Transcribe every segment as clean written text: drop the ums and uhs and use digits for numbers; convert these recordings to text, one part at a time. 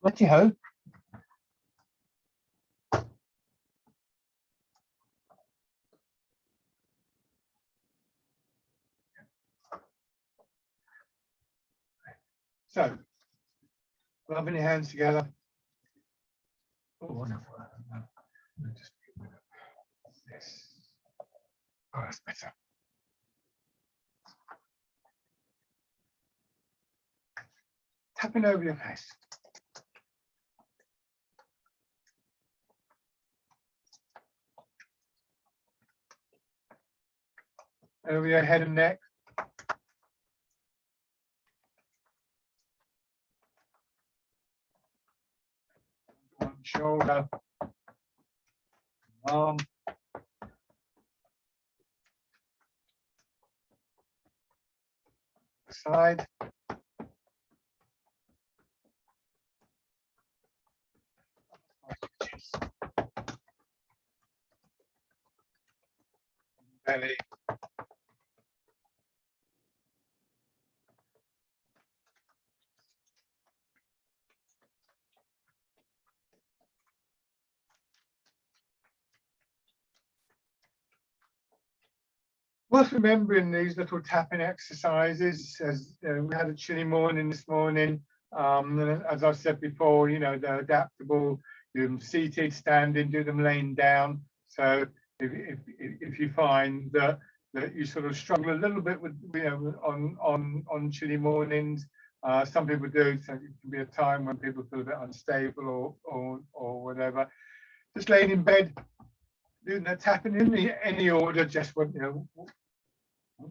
Righty-ho. So, rubbing your hands together. Oh, wonderful. Just this. Oh, that's better. Tapping over your face. Over your head and neck. One shoulder. Arm. Side. Belly. Worth remembering these little tapping exercises, as we had a chilly morning this morning. And as I've said before, you know, they're adaptable. Do them seated, standing, do them laying down. So if you find that you sort of struggle a little bit with, you know, on chilly mornings, some people do. So it can be a time when people feel a bit unstable or whatever. Just laying in bed, doing that tapping in any order, just what, you know,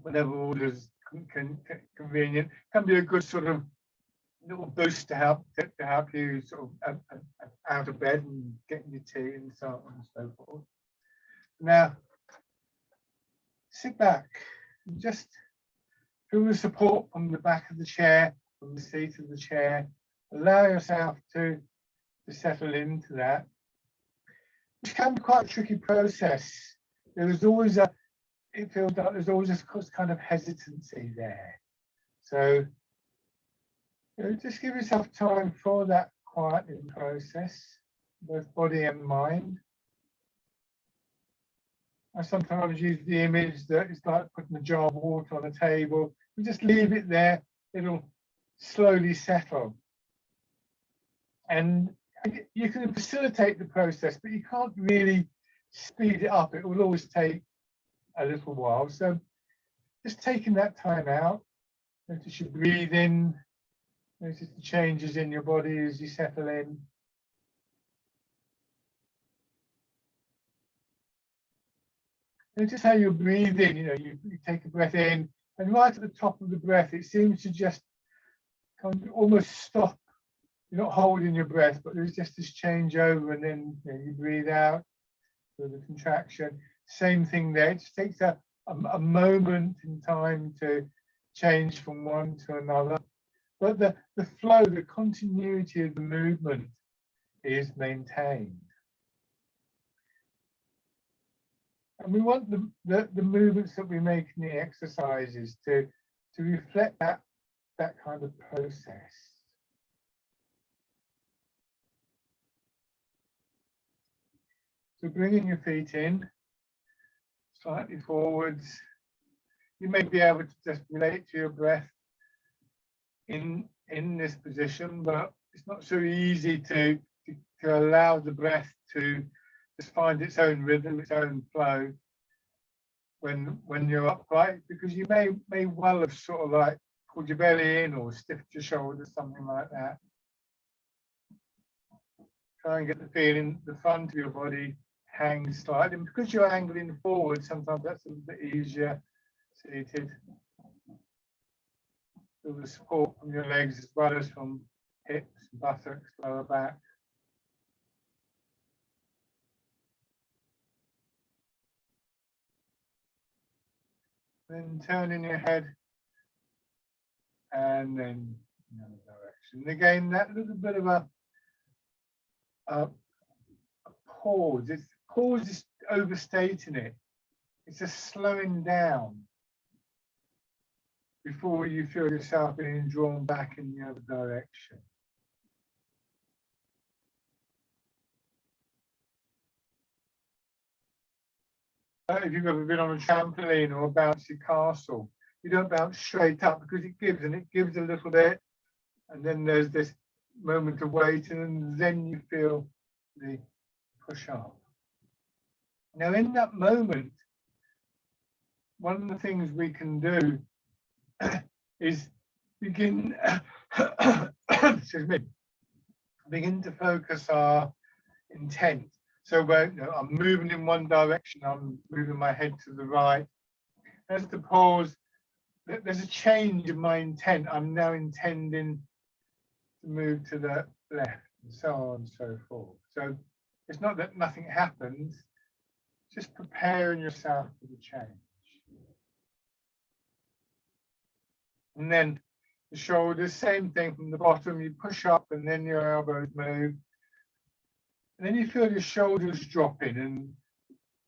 whatever orders convenient, can be a good sort of little boost to help you sort of out of bed and getting your tea and so on and so forth. Now, sit back and just feel the support from the back of the chair, from the seat of the chair. Allow yourself to settle into that, which can be quite a tricky process. There's always it feels like there's always this kind of hesitancy there. So, you know, just give yourself time for that quietening process, both body and mind. I sometimes use the image that it's like putting a jar of water on a table. You just leave it there, it'll slowly settle. And you can facilitate the process, but you can't really speed it up. It will always take a little while. So just taking that time out, notice your breathing, notice the changes in your body as you settle in. Notice how you're breathing, you know, you take a breath in, and right at the top of the breath, it seems to just kind of almost stop. You're not holding your breath, but there's just this changeover, and then, you know, you breathe out with the contraction. Same thing there. It just takes a moment in time to change from one to another. But the flow, the continuity of the movement is maintained. And we want the movements that we make in the exercises to reflect that kind of process. So bringing your feet in, slightly forwards. You may be able to just relate to your breath in this position, but it's not so easy to allow the breath to just find its own rhythm, its own flow when you're upright, because you may well have sort of like pulled your belly in or stiffed your shoulders, something like that. Try and get the feeling the front of your body hangs slightly, and because you're angling forward, sometimes that's a little bit easier seated. Feel the support from your legs as well as from hips, buttocks, lower back. Then turning your head and then another direction. Again, that little bit of a pause. Pause is overstating it. It's just slowing down before you feel yourself being drawn back in the other direction. if you've ever been on a trampoline or a bouncy castle, you don't bounce straight up because it gives and it gives a little bit. And then there's this moment of waiting, and then you feel the push up. Now, in that moment, one of the things we can do is begin, excuse me, begin to focus our intent. So when I'm moving in one direction, I'm moving my head to the right. As the pause, there's a change in my intent. I'm now intending to move to the left, and so on and so forth. So it's not that nothing happens, just preparing yourself for the change. And then the shoulders, same thing from the bottom, you push up and then your elbows move. And then you feel your shoulders dropping and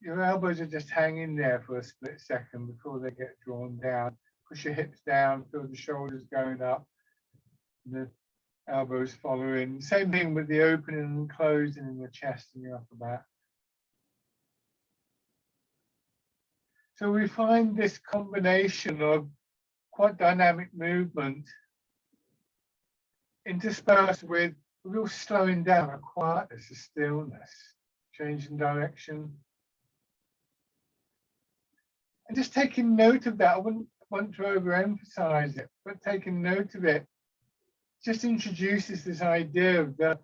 your elbows are just hanging there for a split second before they get drawn down. Push your hips down, feel the shoulders going up, the elbows following. Same thing with the opening and closing in the chest and your upper back. So we find this combination of quite dynamic movement interspersed with a real slowing down, a quietness, a stillness, changing direction. And just taking note of that, I wouldn't want to overemphasize it, but taking note of it just introduces this idea of the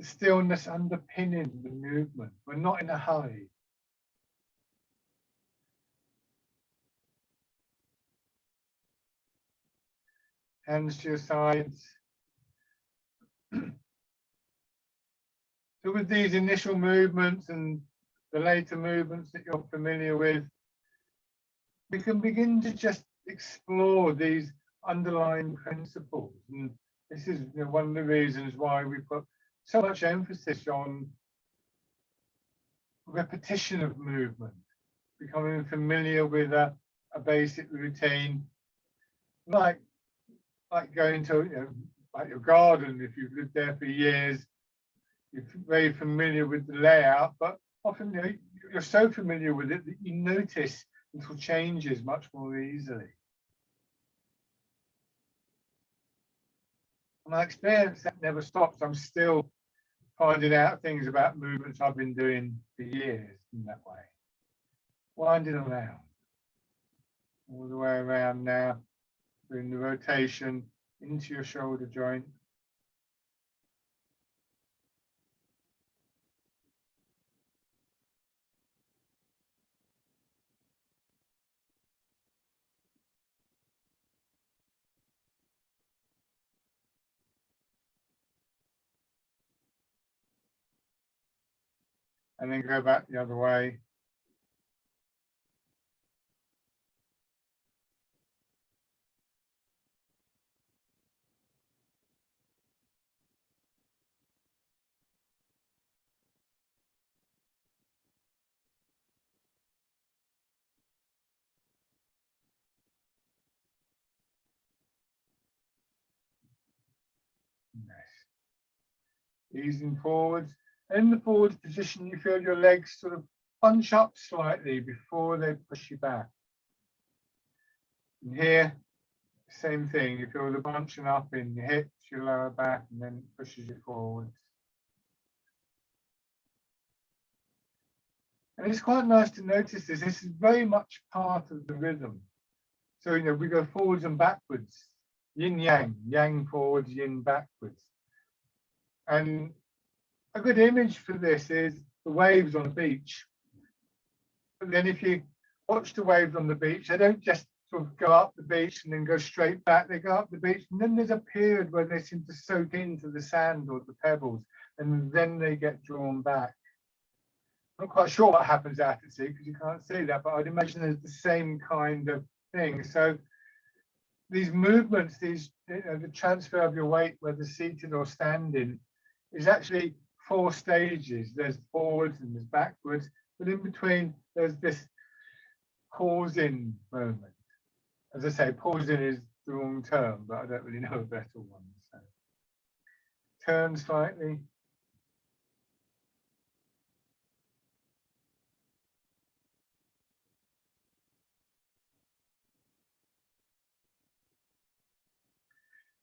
stillness underpinning the movement. We're not in a hurry. Hands to your sides. So with these initial movements and the later movements that you're familiar with, we can begin to just explore these underlying principles. And this is one of the reasons why we put so much emphasis on repetition of movement, becoming familiar with a basic routine, like going to like your garden. If you've lived there for years, you're very familiar with the layout, but often you're so familiar with it that you notice little changes much more easily. My experience, that never stops. I'm still finding out things about movements I've been doing for years in that way. Winding around, all the way around now, doing the rotation into your shoulder joint. And then go back the other way. Nice. Easing forwards. In the forward position, you feel your legs sort of bunch up slightly before they push you back. And here, same thing. You feel the bunching up in your hips, your lower back, and then it pushes you forwards. And it's quite nice to notice this. This is very much part of the rhythm. So, we go forwards and backwards, yin yang, yang forwards, yin backwards. And a good image for this is the waves on the beach. But then if you watch the waves on the beach, they don't just sort of go up the beach and then go straight back. They go up the beach, and then there's a period where they seem to soak into the sand or the pebbles, and then they get drawn back. I'm not quite sure what happens out at sea because you can't see that, but I'd imagine there's the same kind of thing. So these movements, the transfer of your weight, whether seated or standing, is actually 4 stages. There's forwards and there's backwards, but in between there's this pausing moment. As I say, pausing is the wrong term, but I don't really know a better one. So turn slightly.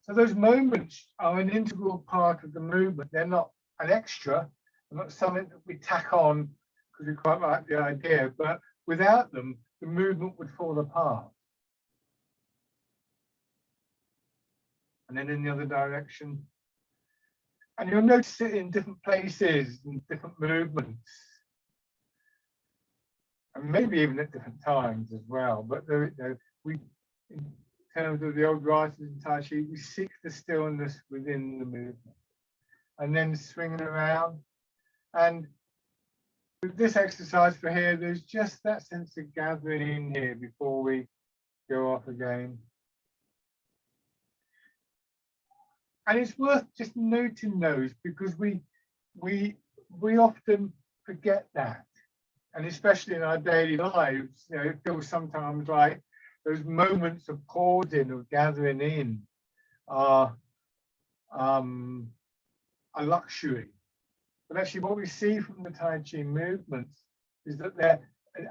So those moments are an integral part of the movement. They're not an extra, they're not something that we tack on because we quite like the idea, but without them, the movement would fall apart. And then in the other direction. And you'll notice it in different places and different movements. And maybe even at different times as well. But we, in terms of the old writers in Tai Chi, we seek the stillness within the movement. And then swinging around. And with this exercise for here, there's just that sense of gathering in here before we go off again. And it's worth just noting those because we often forget that. And especially in our daily lives, you know, it feels sometimes like those moments of pausing, of gathering in are a luxury. But actually what we see from the Tai Chi movements is that they're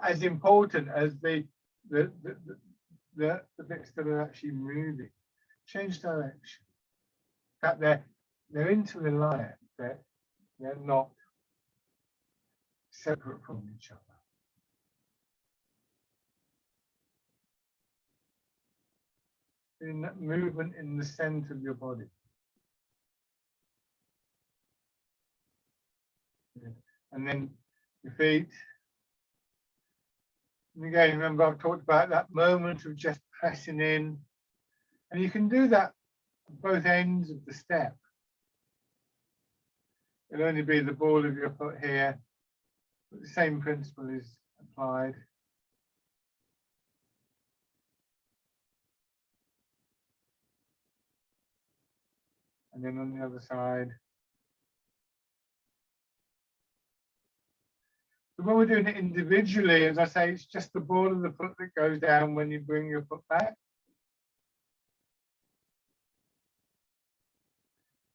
as important as the bits that are actually moving. Change direction. That they're interreliant, they're not separate from each other. In that movement in the center of your body. And then your feet. And again, remember I've talked about that moment of just pressing in. And you can do that at both ends of the step. It'll only be the ball of your foot here, but the same principle is applied. And then on the other side. So when we're doing it individually, as I say, it's just the ball of the foot that goes down when you bring your foot back.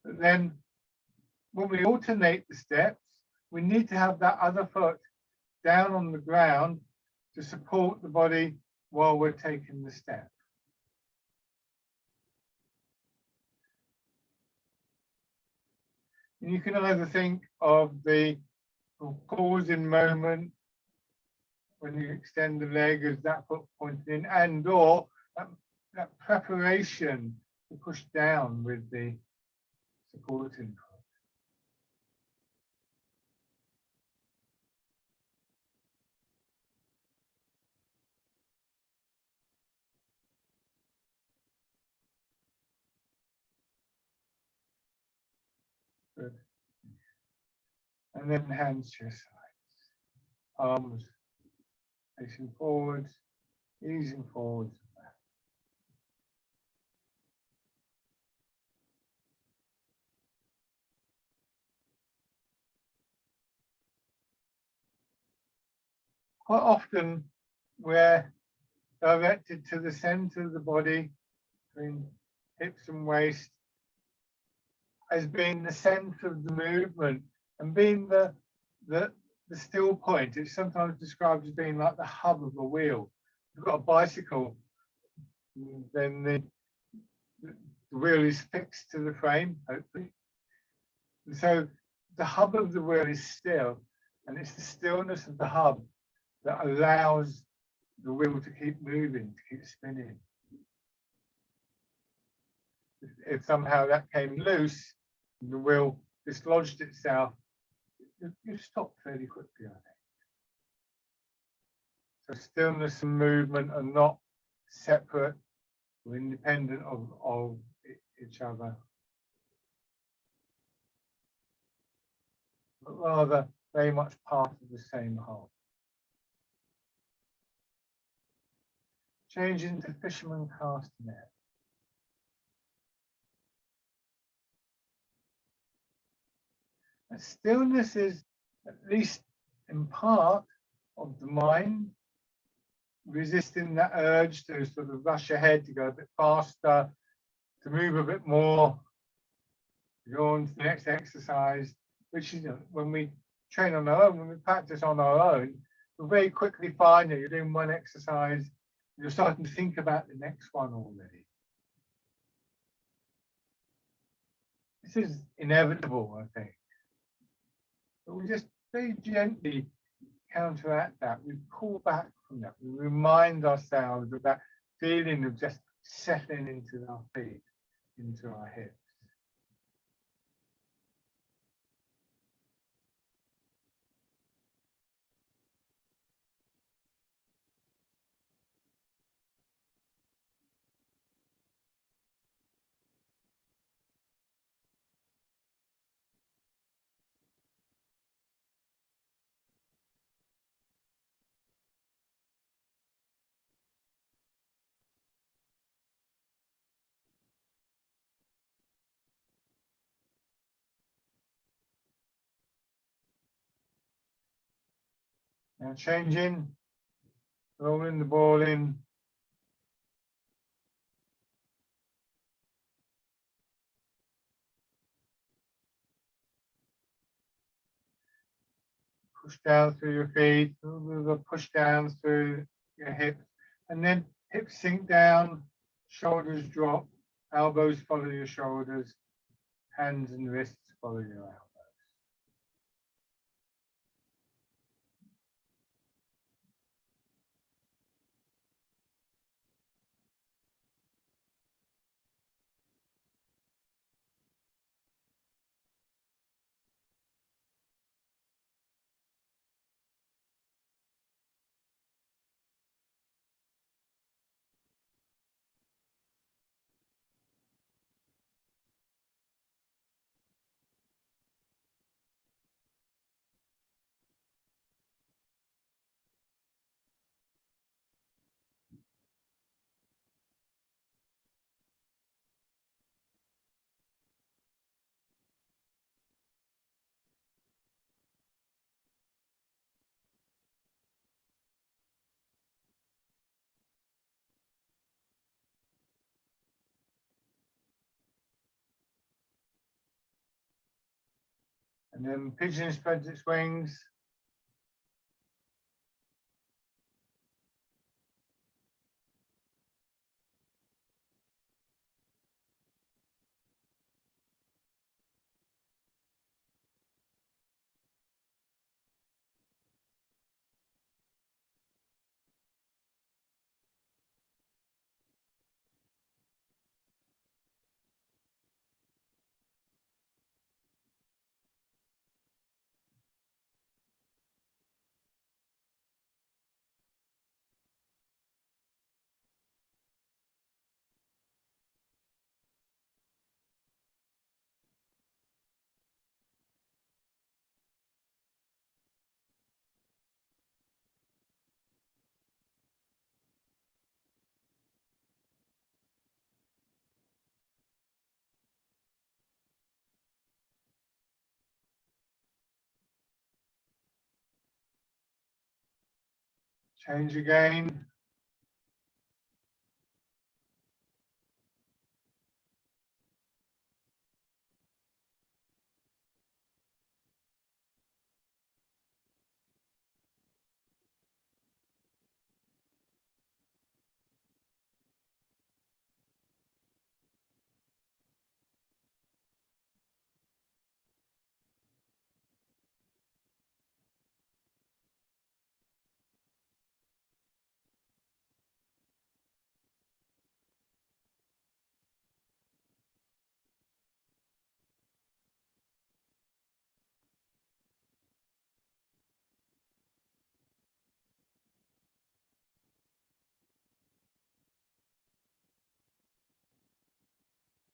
But then when we alternate the steps, we need to have that other foot down on the ground to support the body while we're taking the step. And you can either think of the pausing moment when you extend the leg as that foot pointing in, and or that preparation to push down with the supporting foot. Good. And then hands to your sides, arms facing forwards, easing forwards. Quite often we're directed to the center of the body, between hips and waist, as being the center of the movement and being the still point. It's sometimes described as being like the hub of a wheel. You've got a bicycle, then the wheel is fixed to the frame, hopefully. And so the hub of the wheel is still, and it's the stillness of the hub that allows the wheel to keep moving, to keep spinning. If somehow that came loose, the wheel dislodged itself, you stop fairly quickly, I think. So stillness and movement are not separate or independent of each other, but rather very much part of the same whole. Change into fisherman cast net. And stillness is, at least in part, of the mind, resisting that urge to sort of rush ahead, to go a bit faster, to move a bit more, to go on to the next exercise, which is, when we train on our own, when we practice on our own, we'll very quickly find that you're doing one exercise, you're starting to think about the next one already. This is inevitable, I think. But we just very gently counteract that. We pull back from that. We remind ourselves of that feeling of just settling into our feet, into our hips. Now changing, rolling the ball in. Push down through your feet, push down through your hips, and then hips sink down, shoulders drop, elbows follow your shoulders, hands and wrists follow your elbows. And then pigeon spreads its wings. Change again.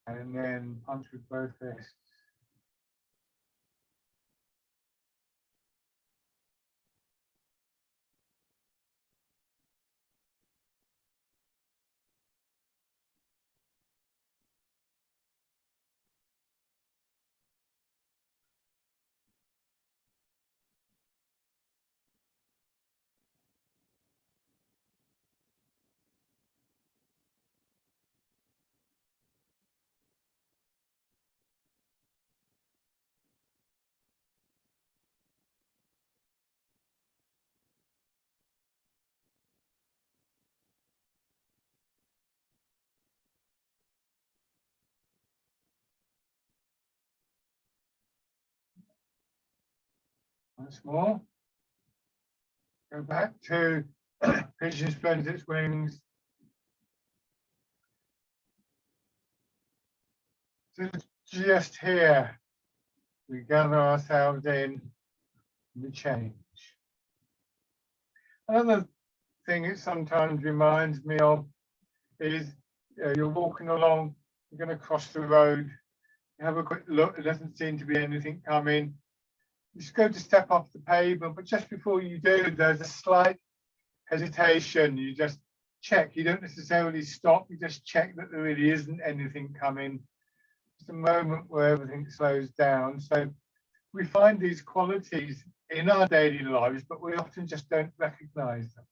And then punch with both fists. Once more. Go back to pigeon spreads its wings. So just here, we gather ourselves in, we change. Another thing it sometimes reminds me of is you're walking along, you're going to cross the road, you have a quick look, there doesn't seem to be anything coming. You just go to step off the pavement, but just before you do, there's a slight hesitation. You just check, you don't necessarily stop, you just check that there really isn't anything coming. It's a moment where everything slows down. So we find these qualities in our daily lives, but we often just don't recognize them.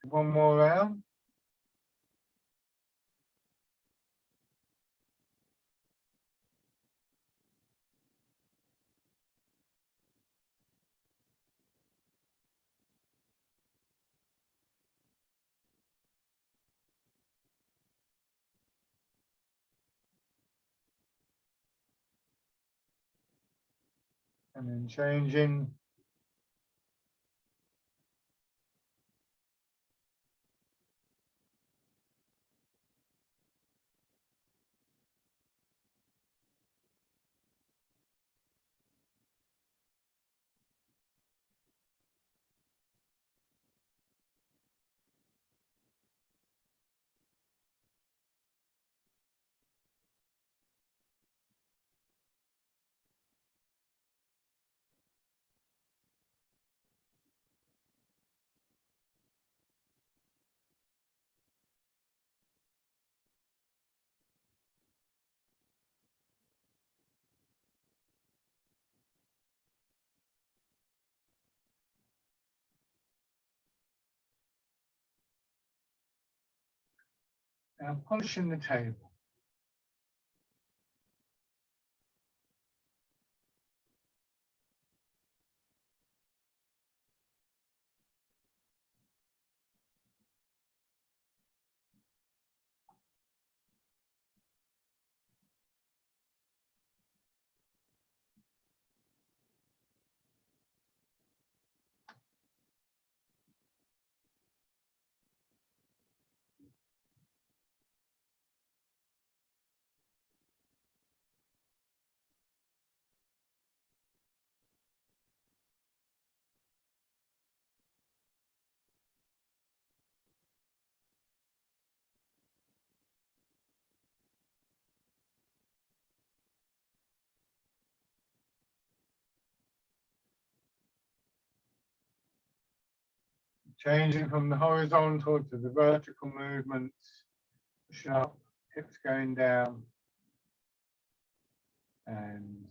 One more round. And then changing. Now polishing the table. Changing from the horizontal to the vertical movements, pushing up, hips going down, and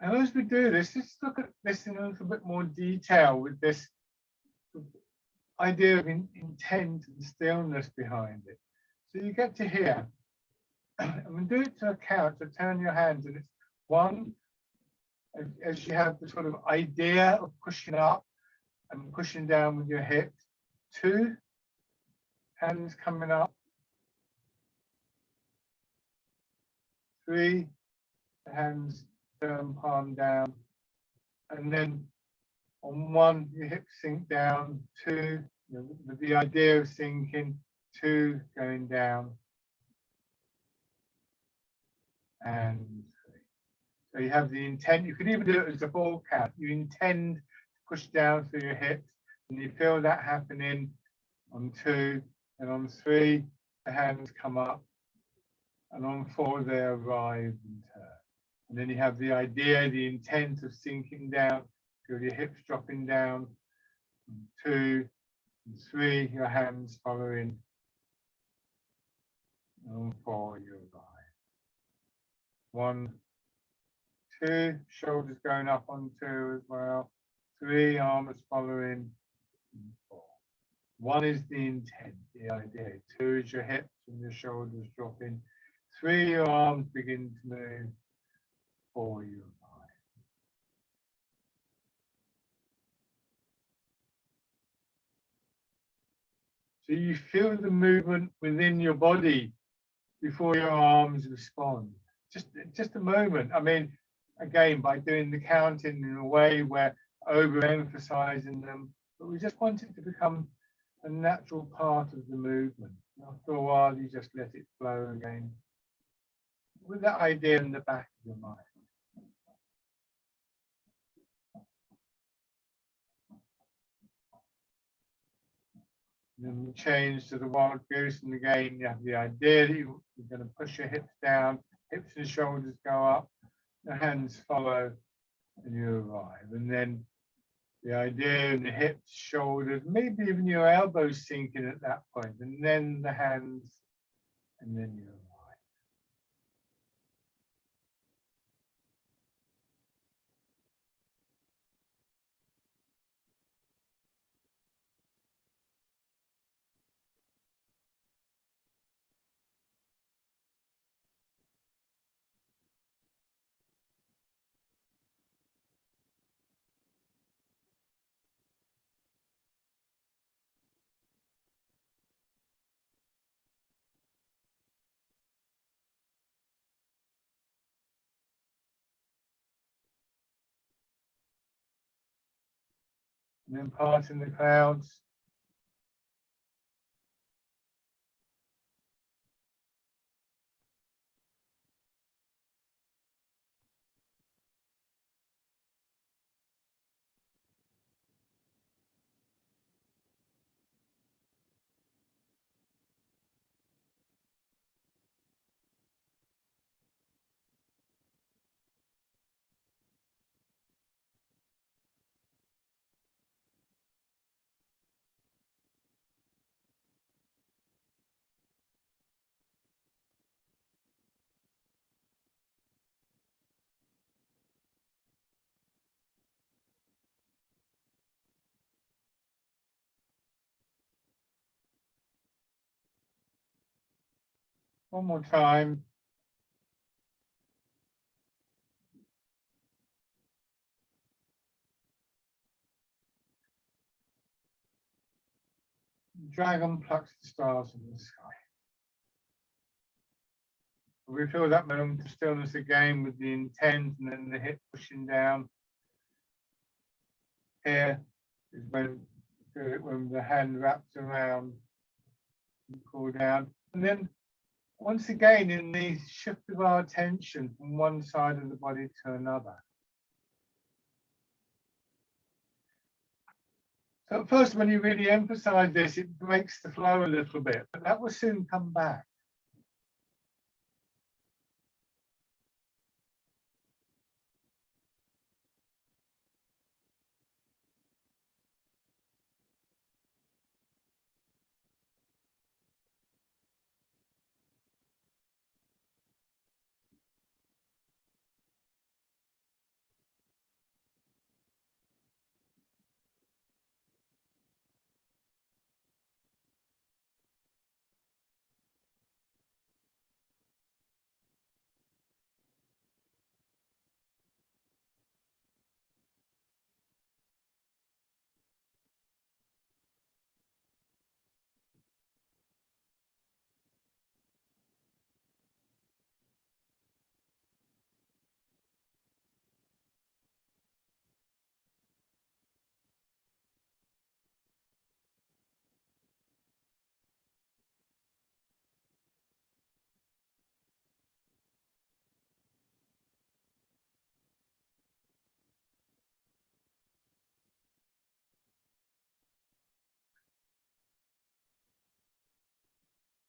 as we do this, let's look at this in a little bit more detail with this idea of intent and stillness behind it. So you get to here, and we do it to a count, so turn your hands, and it's one, as you have the sort of idea of pushing up and pushing down with your hips. Two, hands coming up. Three, hands turn palm down. And then on one, your hips sink down. Two, with the idea of sinking. Two, going down. And three. So you have the intent. You could even do it as a ball count. You intend to push down through your hips. And you feel that happening on 2, and on 3, the hands come up, and on 4, they arrive and turn. And then you have the idea, the intent of sinking down, feel your hips dropping down. 2 and 3, your hands following. And on 4, you arrive. 1, 2, shoulders going up on 2 as well. 3, arms following. And 4. 1 is the intent, the idea. 2 is your hips and your shoulders dropping. 3, your arms begin to move. 4, you arrive. So you feel the movement within your body before your arms respond. Just a moment. I mean, again, by doing the counting in a way where overemphasizing them, but we just want it to become a natural part of the movement. After a while, you just let it flow again with that idea in the back of your mind. Then we change to the wild goose, and again, you have the idea that you're going to push your hips down, hips and shoulders go up, the hands follow, and you arrive. And then the idea in the hips, shoulders, maybe even your elbows sinking at that point, and then the hands, and then you arrive. And then parting the clouds. One more time. Dragon plucks the stars in the sky. We feel that moment of stillness again with the intent, and then the hip pushing down. Here is when the hand wraps around and pull down. And then once again, in the shift of our attention from one side of the body to another. So at first, when you really emphasize this, it breaks the flow a little bit, but that will soon come back.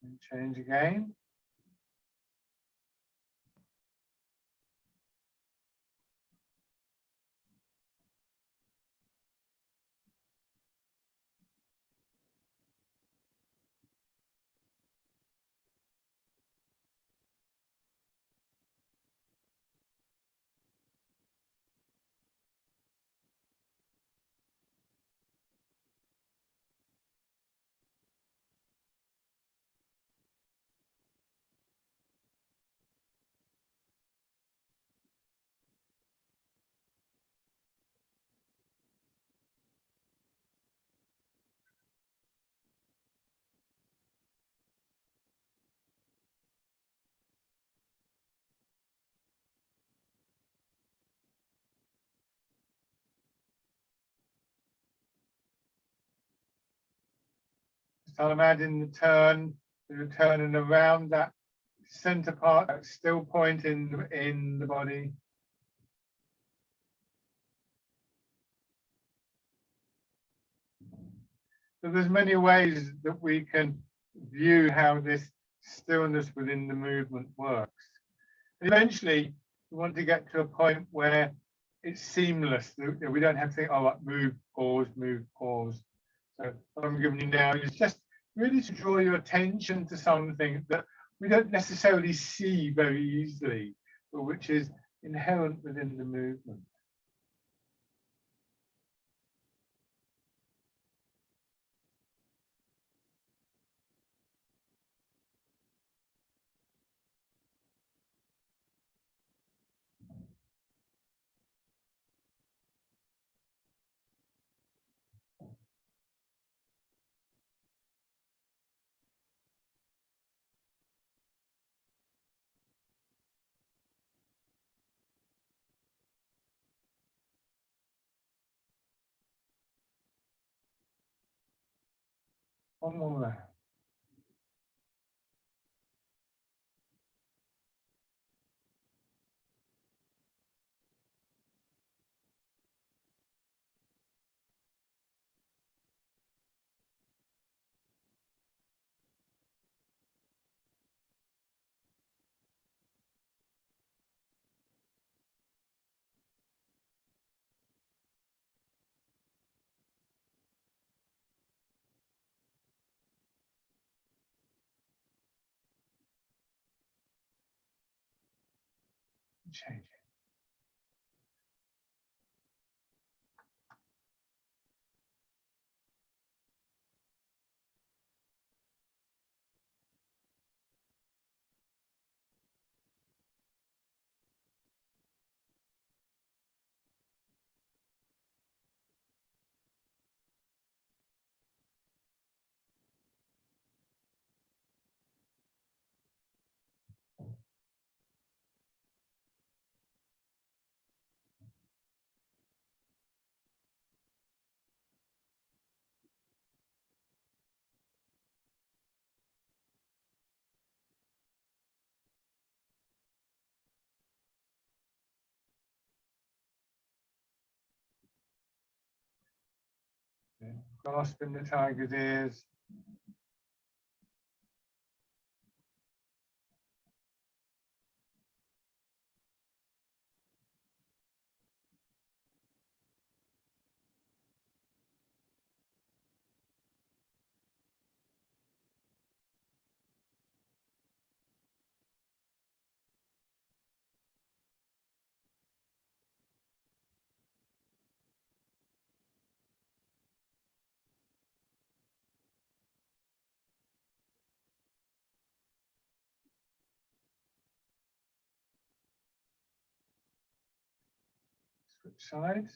And change again. So I'm adding the turn and around that center part, that still point in the body. So there's many ways that we can view how this stillness within the movement works. And eventually, we want to get to a point where it's seamless. That we don't have to think, oh, move, pause, move, pause. So what I'm giving you now is just really to draw your attention to something that we don't necessarily see very easily, but which is inherent within the movement. One more round. Change it. Grasping the tiger's ears. Switch sides.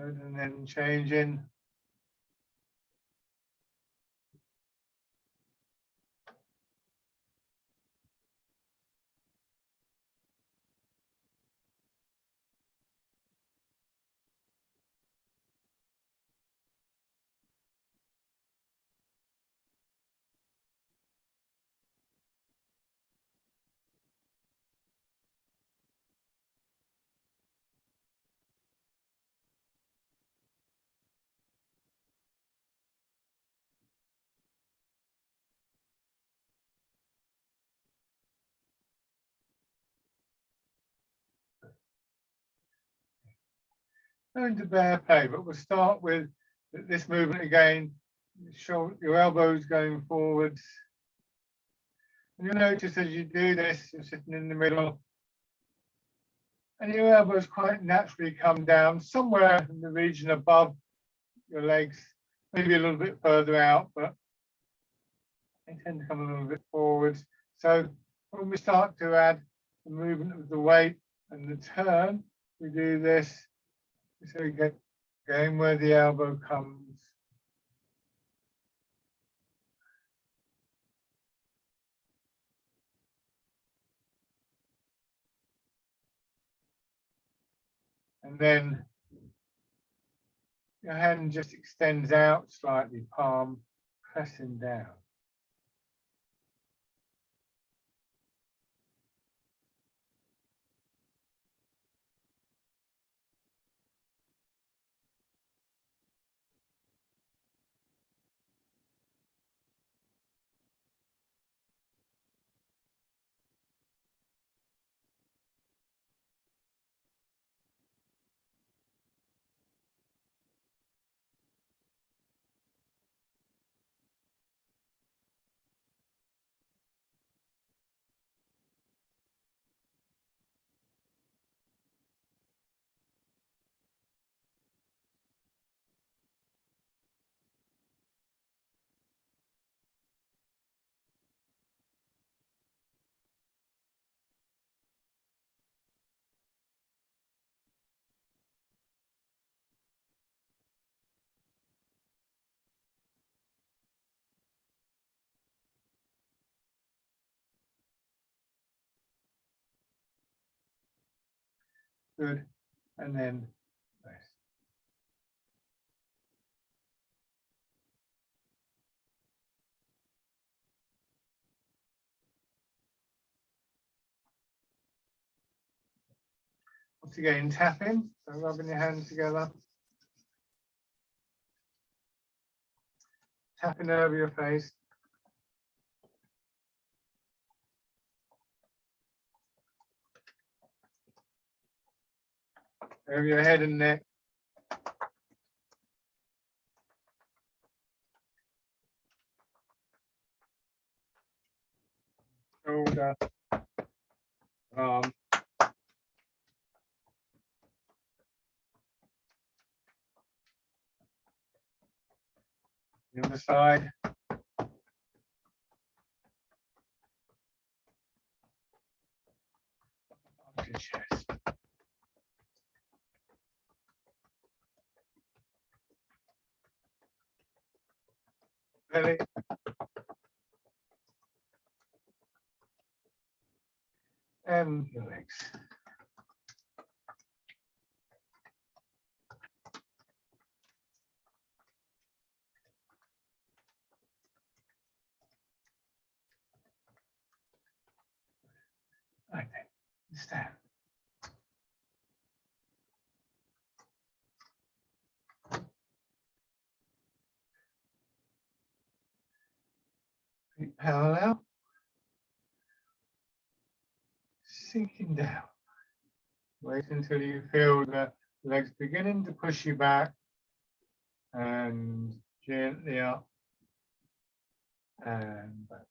Good, and then changing. Going to bear play, but we'll start with this movement again. Show your elbows going forwards. And you'll notice as you do this, you're sitting in the middle, and your elbows quite naturally come down somewhere in the region above your legs, maybe a little bit further out, but they tend to come a little bit forwards. So when we start to add the movement of the weight and the turn, we do this. So we get going where the elbow comes. And then your hand just extends out slightly, palm pressing down. Good. And then rest. Once again, tapping, so rubbing your hands together. Tapping over your face. Over your head and neck. Shoulder. Arm. The other side. Up your chest. Belly. And your legs. Like that. Stand. Feet parallel. Sinking down. Wait until you feel the legs beginning to push you back and gently up and back down.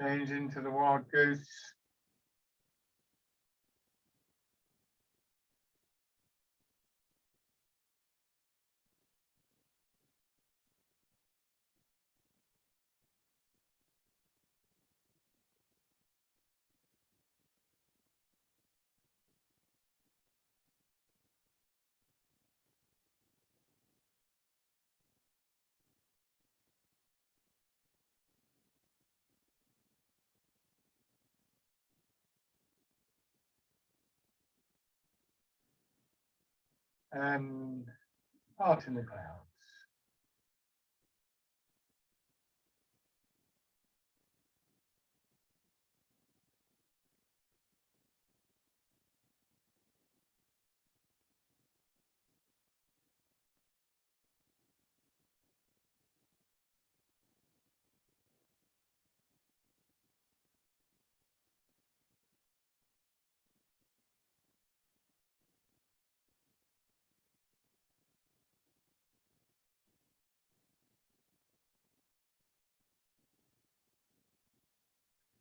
Change into the wild goose. And Art in the Clouds.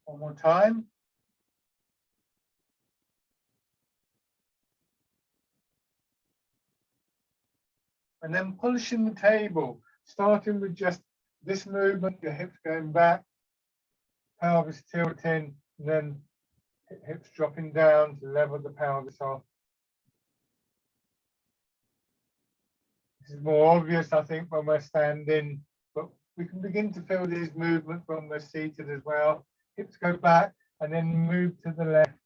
One more time. And then polishing the table, starting with just this movement, your hips going back, pelvis tilting, and then hips dropping down to level the pelvis off. This is more obvious, I think, when we're standing, but we can begin to feel these movements when we're seated as well. Hips go back and then move to the left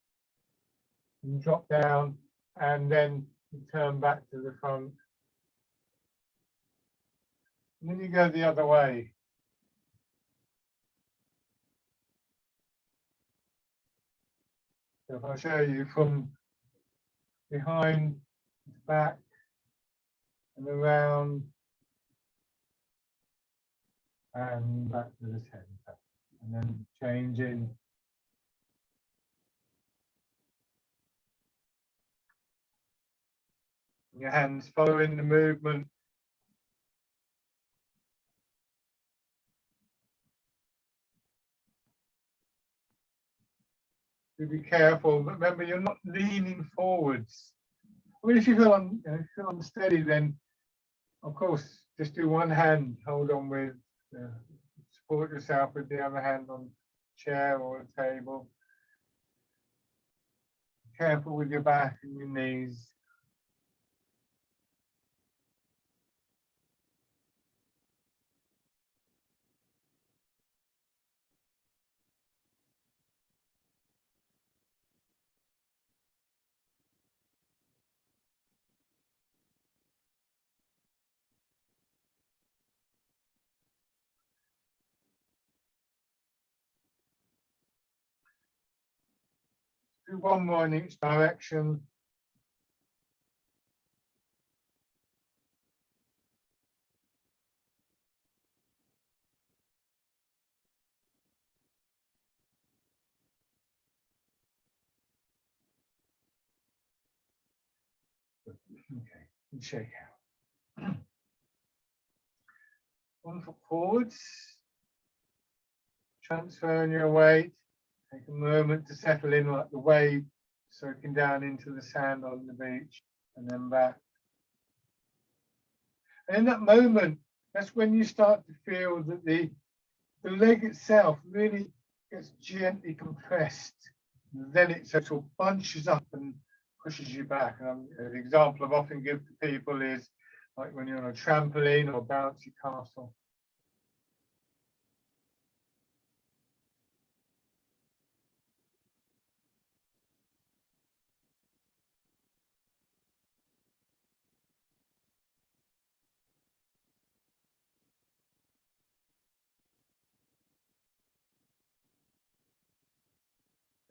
and drop down, and then you turn back to the front. And then you go the other way. So if I show you from behind, back, and around, and back to the center, and then changing. Your hands following the movement. Be careful, but remember you're not leaning forwards. I mean, if you feel unsteady, then of course just do one hand, hold on with, support yourself with the other hand on a chair or a table. Careful with your back and your knees. Do one more in each direction. Okay, and shake out. One foot forwards. Transferring your weight. Take a moment to settle in like the wave soaking down into the sand on the beach, and then back. And in that moment, that's when you start to feel that the leg itself really gets gently compressed. And then it sort of bunches up and pushes you back. And an example I've often give to people is like when you're on a trampoline or bouncy castle.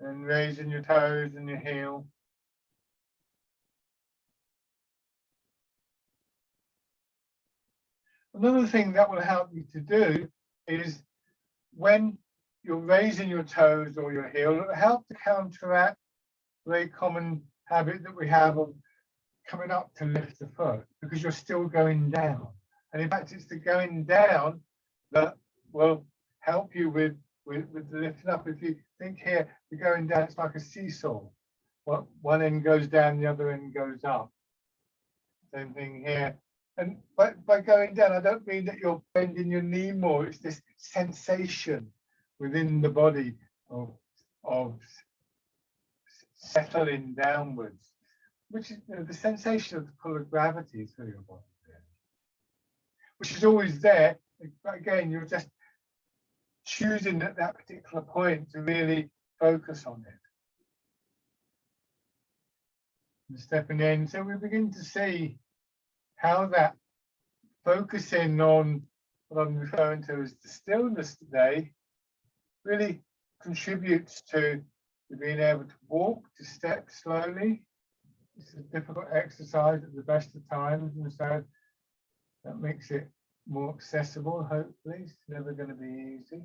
And raising your toes and your heel. Another thing that will help you to do is when you're raising your toes or your heel, it will help to counteract a very common habit that we have of coming up to lift the foot because you're still going down. And in fact, it's the going down that will help you with with the lifting up. If you think here, we're going down, it's like a seesaw. One end goes down, the other end goes up. Same thing here. And by going down, I don't mean that you're bending your knee more. It's this sensation within the body of settling downwards, which is the sensation of the pull of gravity through your body, which is always there. But again, you're just choosing at that particular point to really focus on it. And stepping in, so we begin to see how that focusing on what I'm referring to as the stillness today really contributes to being able to walk, to step slowly. It's a difficult exercise at the best of times, and so that makes it more accessible, hopefully. It's never going to be easy.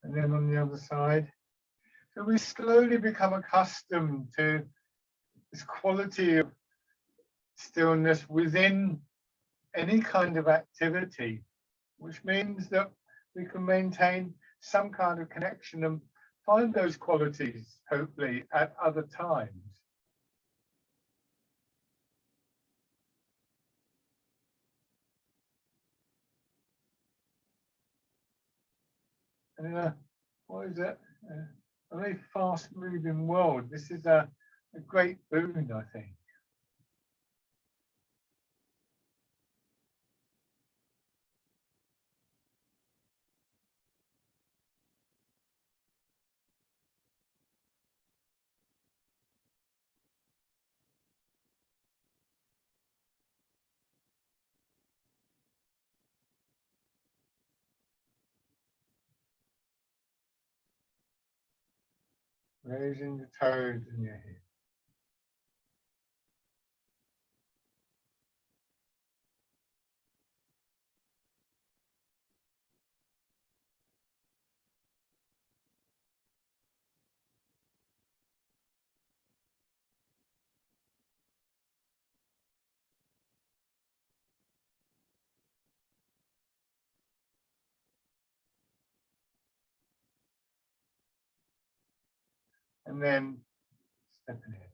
And then on the other side. So we slowly become accustomed to this quality of stillness within any kind of activity, which means that we can maintain some kind of connection and find those qualities, hopefully, at other times. And in a, what is it? A very fast-moving world, this is a great boon, I think. Raising the toes in your head. And then stepping in.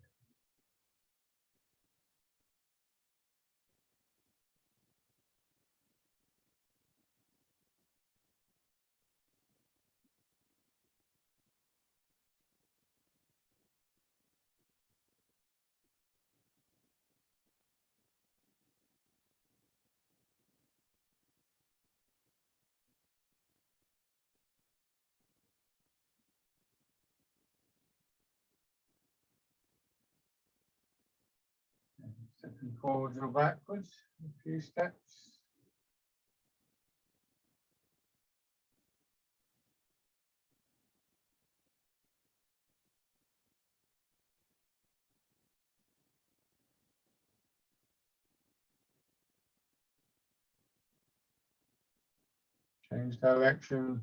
Stepping forwards or backwards, a few steps. Change direction.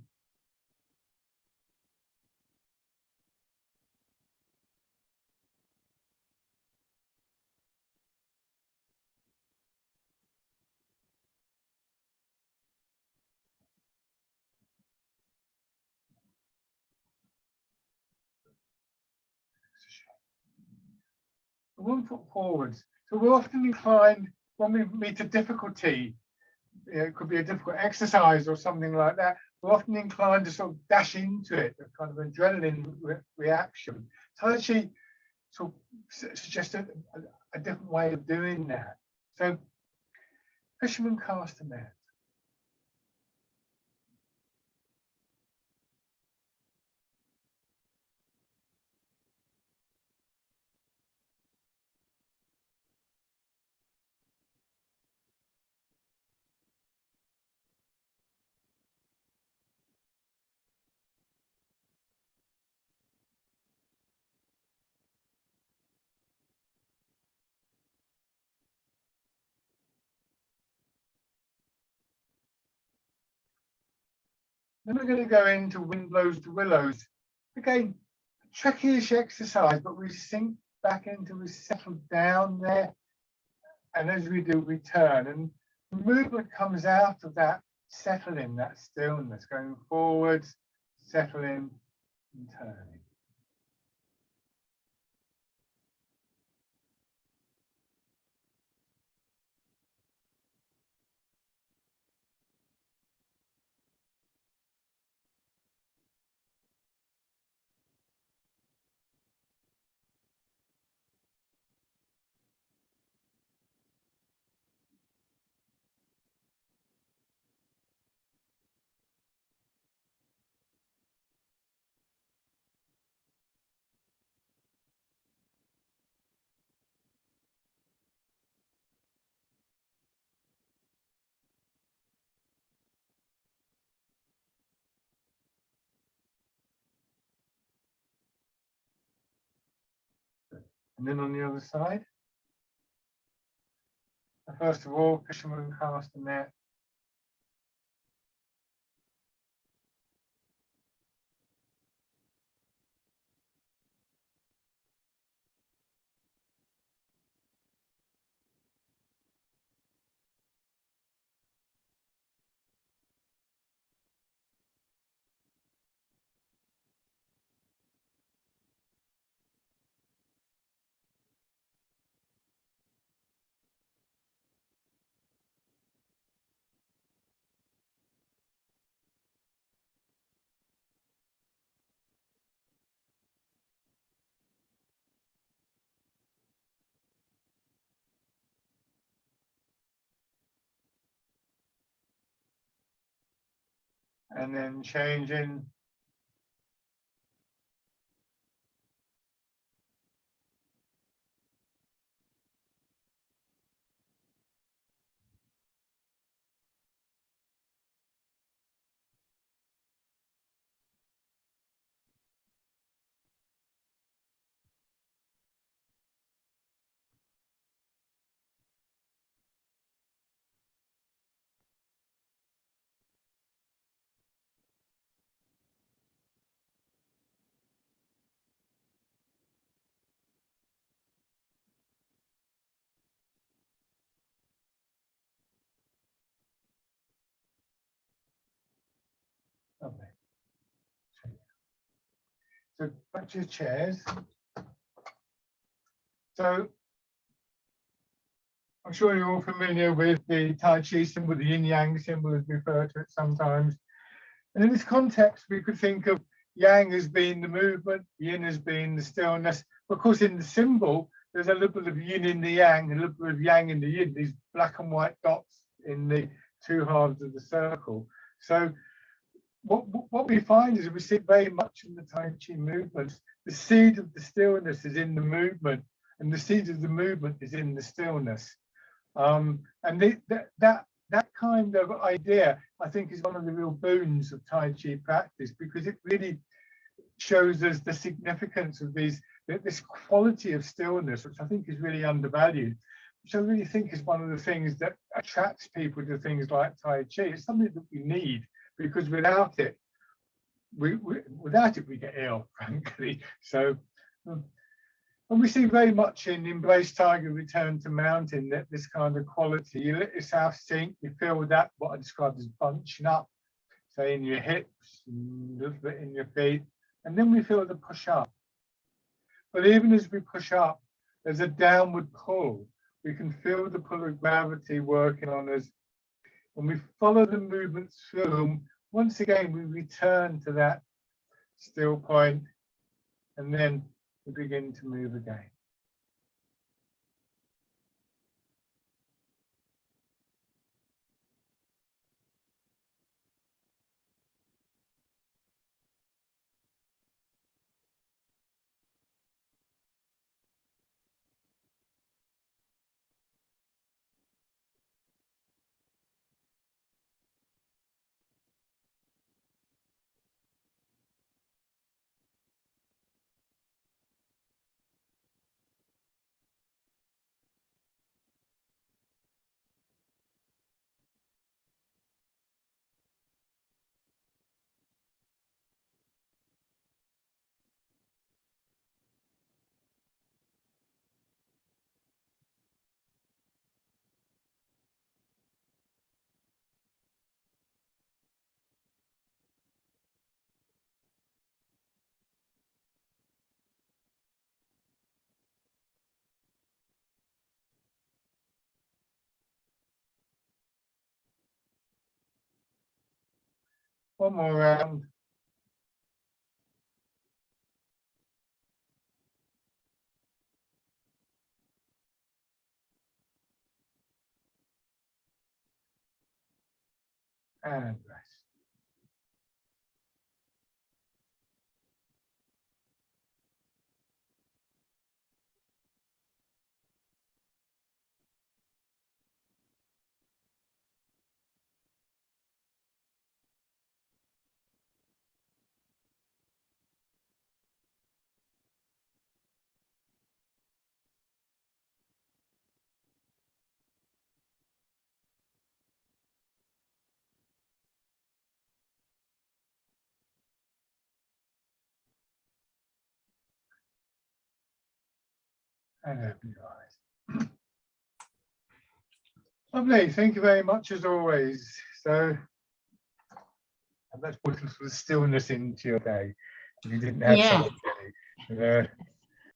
One foot forwards. So we're often inclined when we meet a difficulty, it could be a difficult exercise or something like that. We're often inclined to sort of dash into it, a kind of adrenaline reaction. So actually, sort of suggest a different way of doing that. So, fisherman cast a net. Then we're going to go into Wind Blows to Willows. Again, trickish exercise, but we sink back into, we settle down there. And as we do, we turn. And the movement comes out of that settling, that stillness, going forwards, settling and turning. And then on the other side, first of all, fisherman cast a net. And then changing. Lovely. So back to your chairs. So I'm sure you're all familiar with the Tai Chi symbol, the yin yang symbol as we refer to it sometimes. And in this context, we could think of yang as being the movement, yin as being the stillness. Of course, in the symbol, there's a little bit of yin in the yang, a little bit of yang in the yin, these black and white dots in the two halves of the circle. So what we find is we see very much in the Tai Chi movements, the seed of the stillness is in the movement, and the seed of the movement is in the stillness. And that kind of idea, I think, is one of the real boons of Tai Chi practice, because it really shows us the significance of this quality of stillness, which I think is really undervalued, which I really think is one of the things that attracts people to things like Tai Chi. It's something that we need, because without it, we get ill, frankly. So, and we see very much in Embrace Tiger, Return to Mountain, that this kind of quality, you let yourself sink, you feel that, what I described as bunching up, say in your hips, a little bit in your feet, and then we feel the push up. But even as we push up, there's a downward pull. We can feel the pull of gravity working on us. When we follow the movements through, once again, we return to that still point, and then we begin to move again. One more round. And rest. And open your eyes. Lovely, thank you very much as always. So and let's put some sort of stillness into your day if you didn't have Yeah. something.